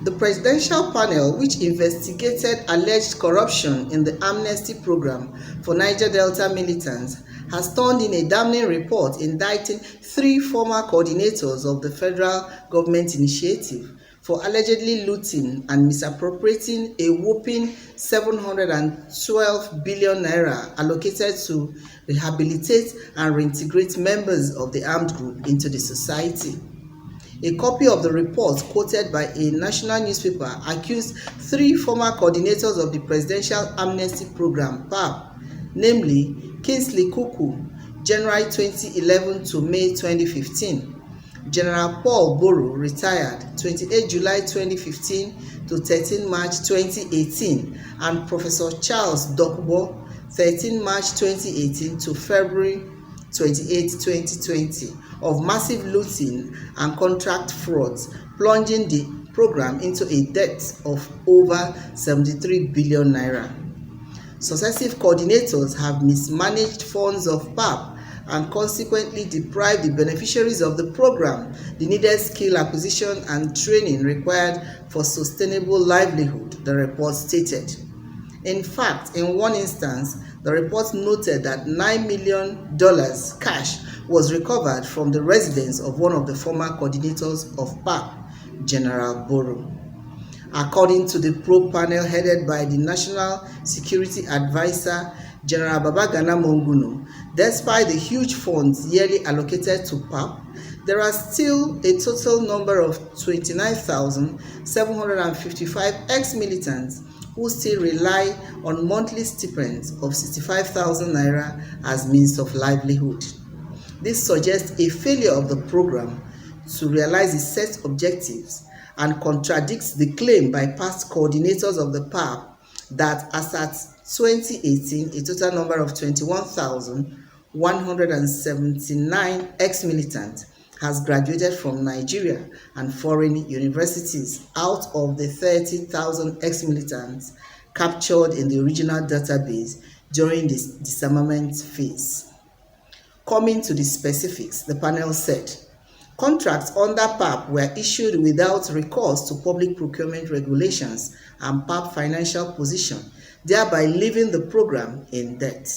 The presidential panel, which investigated alleged corruption in the Amnesty program for Niger Delta militants, has turned in a damning report indicting 3 former coordinators of the federal government initiative for allegedly looting and misappropriating a whopping 712 billion naira allocated to rehabilitate and reintegrate members of the armed group into the society. A copy of the report quoted by a national newspaper accused 3 former coordinators of the Presidential Amnesty Program (PAP), namely Kingsley Kuku, January 2011 to May 2015, General Paul Boro, retired, 28 July 2015 to 13 March 2018, and Professor Charles Dokubo, 13 March 2018 to February 28, 2020, of massive looting and contract frauds, plunging the program into a debt of over 73 billion naira. Successive coordinators have mismanaged funds of PAP and consequently deprived the beneficiaries of the program the needed skill acquisition and training required for sustainable livelihood, the report stated. In fact, in one instance, the report noted that $9 million cash was recovered from the residence of one of the former coordinators of PAP, General Boro. According to the probe panel headed by the National Security Advisor, General Babagana Monguno, despite the huge funds yearly allocated to PAP, there are still a total number of 29,755 ex-militants who still rely on monthly stipends of 65,000 naira as means of livelihood. This suggests a failure of the program to realize its set objectives and contradicts the claim by past coordinators of the PAP that as at 2018, a total number of 21,179 ex-militants has graduated from Nigeria and foreign universities out of the 30,000 ex-militants captured in the original database during the disarmament phase. Coming to the specifics, the panel said, contracts under PAP were issued without recourse to public procurement regulations and PAP financial position, thereby leaving the program in debt.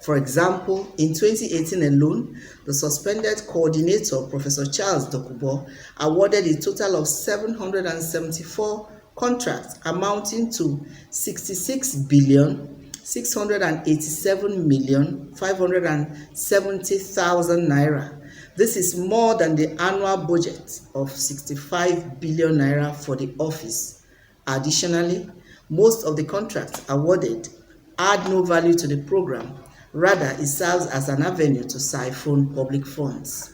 For example, in 2018 alone, the suspended coordinator, Professor Charles Dokubo, awarded a total of 774 contracts amounting to 66,687,570,000 naira. This is more than the annual budget of 65 billion naira for the office. Additionally, most of the contracts awarded add no value to the program. Rather, it serves as an avenue to siphon public funds.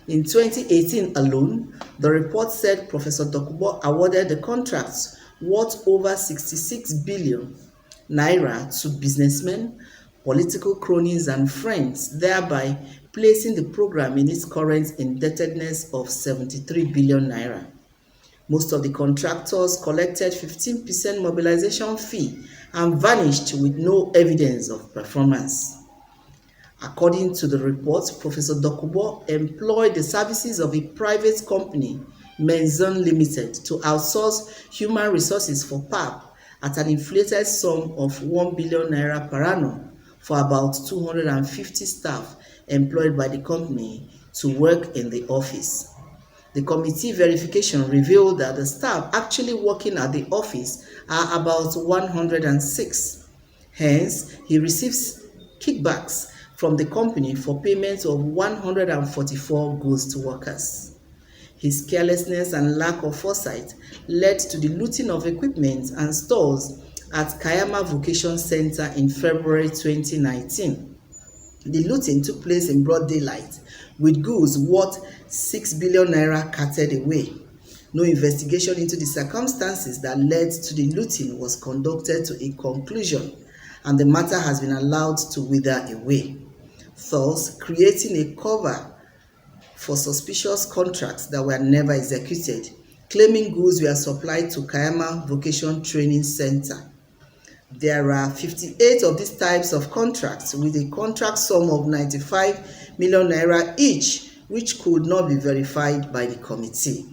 In 2018 alone, the report said Professor Dokubo awarded the contracts worth over 66 billion naira to businessmen, political cronies, and friends, thereby placing the program in its current indebtedness of 73 billion naira. Most of the contractors collected 15% mobilization fee and vanished with no evidence of performance. According to the report, Professor Dokubo employed the services of a private company, Menzon Limited, to outsource human resources for PAP at an inflated sum of 1 billion naira per annum for about 250 staff employed by the company to work in the office. The committee verification revealed that the staff actually working at the office are about 106. Hence, he receives kickbacks from the company for payment of 144 goods to workers. His carelessness and lack of foresight led to the looting of equipment and stores at Kayama Vocation Center in February 2019. The looting took place in broad daylight, with goods worth 6 billion naira carted away. No investigation into the circumstances that led to the looting was conducted to a conclusion, and the matter has been allowed to wither away, thus creating a cover for suspicious contracts that were never executed, claiming goods were supplied to Kayama Vocation Training Center. There are 58 of these types of contracts with a contract sum of 95 million naira each, which could not be verified by the committee.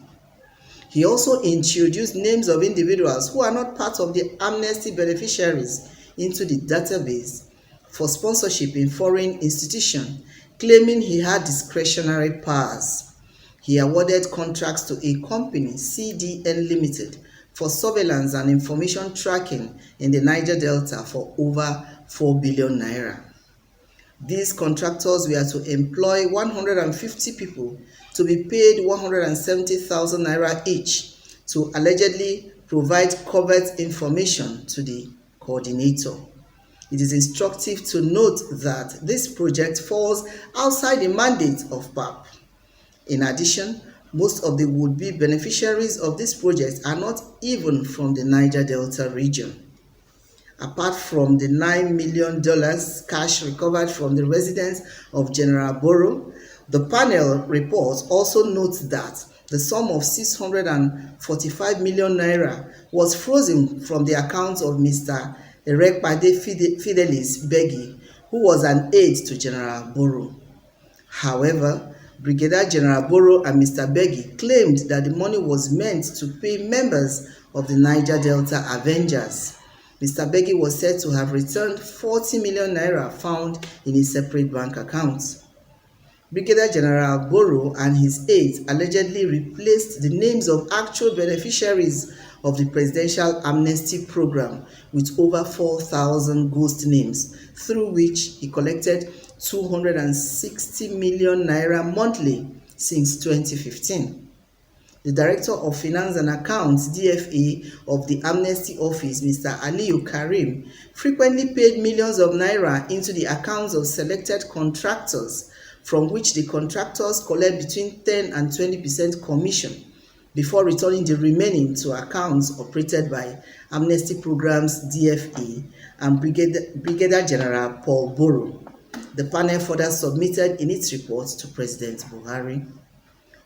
He also introduced names of individuals who are not part of the Amnesty beneficiaries into the database for sponsorship in foreign institutions, claiming he had discretionary powers. He awarded contracts to a company, CDN Limited, for surveillance and information tracking in the Niger Delta for over 4 billion naira. These contractors were to employ 150 people to be paid 170,000 naira each to allegedly provide covert information to the coordinator. It is instructive to note that this project falls outside the mandate of PAP. In addition, most of the would-be beneficiaries of this project are not even from the Niger Delta region. Apart from the $9 million cash recovered from the residence of General Boro, the panel report also notes that the sum of 645 million naira was frozen from the account of Mr. Erekpade Fidelis Begi, who was an aide to General Boro. However, Brigadier General Boro and Mr. Begi claimed that the money was meant to pay members of the Niger Delta Avengers. Mr. Begi was said to have returned 40 million naira found in a separate bank account. Brigadier General Boro and his aides allegedly replaced the names of actual beneficiaries of the Presidential Amnesty Program with over 4,000 ghost names, through which he collected 260 million naira monthly since 2015. The Director of Finance and Accounts, DFA, of the Amnesty Office, Mr. Aliyu Karim, frequently paid millions of naira into the accounts of selected contractors, from which the contractors collect between 10 and 20% commission, before returning the remaining to accounts operated by Amnesty Programs DFA and Brigadier General Paul Boro. The panel further submitted in its report to President Buhari.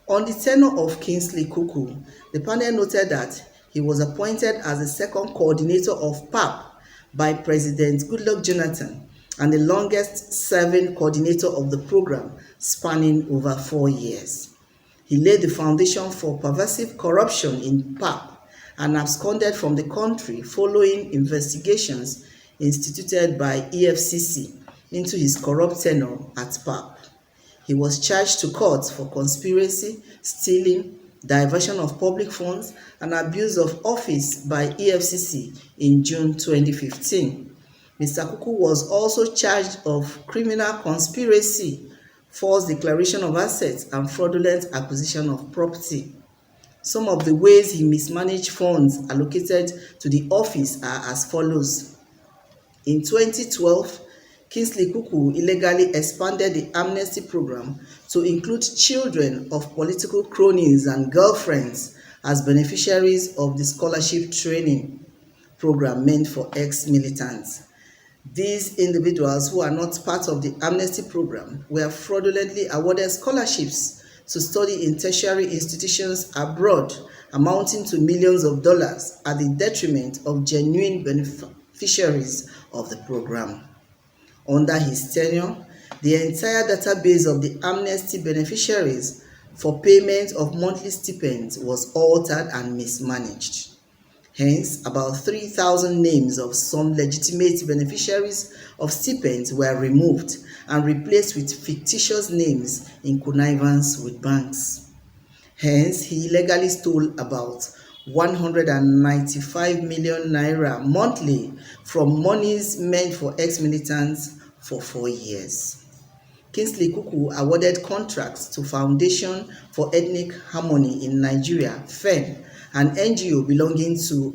On the tenure of Kingsley Kuku, the panel noted that he was appointed as the second coordinator of PAP by President Goodluck Jonathan and the longest-serving coordinator of the program, spanning over 4 years. He laid the foundation for pervasive corruption in PAP and absconded from the country following investigations instituted by EFCC into his corrupt tenure at PAP. He was charged to court for conspiracy, stealing, diversion of public funds, and abuse of office by EFCC in June 2015. Mr. Kuku was also charged of criminal conspiracy, false declaration of assets, and fraudulent acquisition of property. Some of the ways he mismanaged funds allocated to the office are as follows. In 2012, Kingsley Kuku illegally expanded the Amnesty Program to include children of political cronies and girlfriends as beneficiaries of the scholarship training program meant for ex-militants. These individuals, who are not part of the Amnesty Program, were fraudulently awarded scholarships to study in tertiary institutions abroad, amounting to millions of dollars at the detriment of genuine beneficiaries of the program. Under his tenure, the entire database of the Amnesty beneficiaries for payment of monthly stipends was altered and mismanaged. Hence, about 3,000 names of some legitimate beneficiaries of stipends were removed and replaced with fictitious names in connivance with banks. Hence, he illegally stole about 195 million naira monthly from monies meant for ex-militants for 4 years. Kingsley Kuku awarded contracts to Foundation for Ethnic Harmony in Nigeria, FEN, an NGO belonging to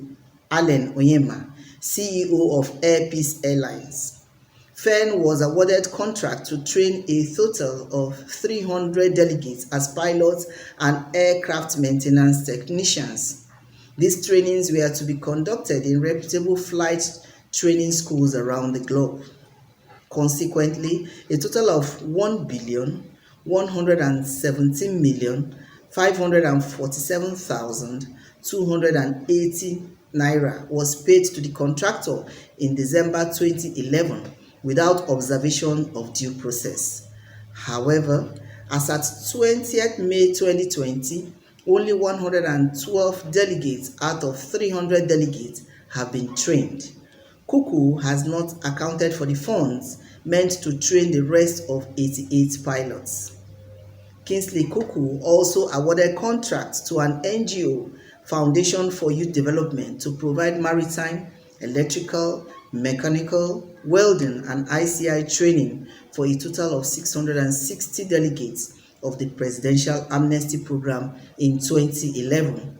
Allen Onyema, CEO of Air Peace Airlines. FEN was awarded contract to train a total of 300 delegates as pilots and aircraft maintenance technicians. These trainings were to be conducted in reputable flight training schools around the globe. Consequently, a total of 1,117,547,280 naira was paid to the contractor in December 2011 without observation of due process. However, as at 20th May 2020, Only 112 delegates out of 300 delegates have been trained. Kuku has not accounted for the funds meant to train the rest of 88 pilots. Kingsley Kuku also awarded contracts to an NGO, Foundation for Youth Development, to provide maritime, electrical, mechanical, welding, and ICI training for a total of 660 delegates of the Presidential Amnesty Program in 2011.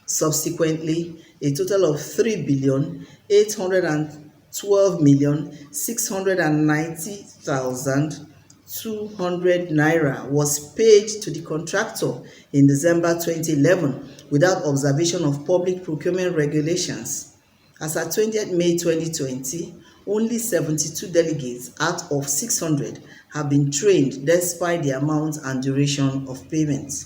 Subsequently, a total of 3,812,690,200 naira was paid to the contractor in December 2011 without observation of public procurement regulations. As at 20th May 2020, only 72 delegates out of 600 have been trained despite the amount and duration of payment.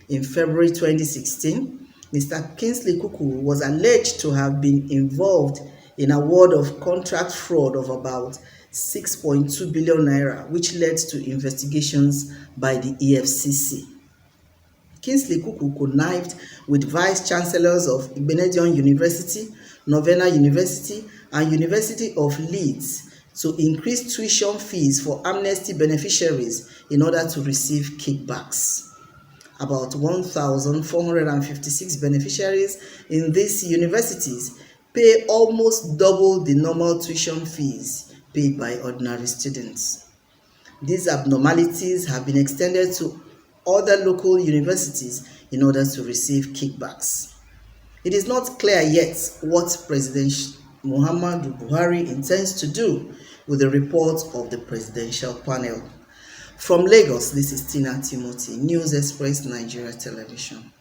In February 2016, Mr. Kingsley Kuku was alleged to have been involved in award of contract fraud of about 6.2 billion naira, which led to investigations by the EFCC. Kingsley Kuku connived with vice chancellors of Igbinedion University, Novena University, and University of Leeds to increase tuition fees for Amnesty beneficiaries in order to receive kickbacks. About 1,456 beneficiaries in these universities pay almost double the normal tuition fees paid by ordinary students. These abnormalities have been extended to other local universities in order to receive kickbacks. It is not clear yet what President Muhammadu Buhari intends to do with the report of the presidential panel. From Lagos, this is Tina Timothy, News Express Nigeria Television.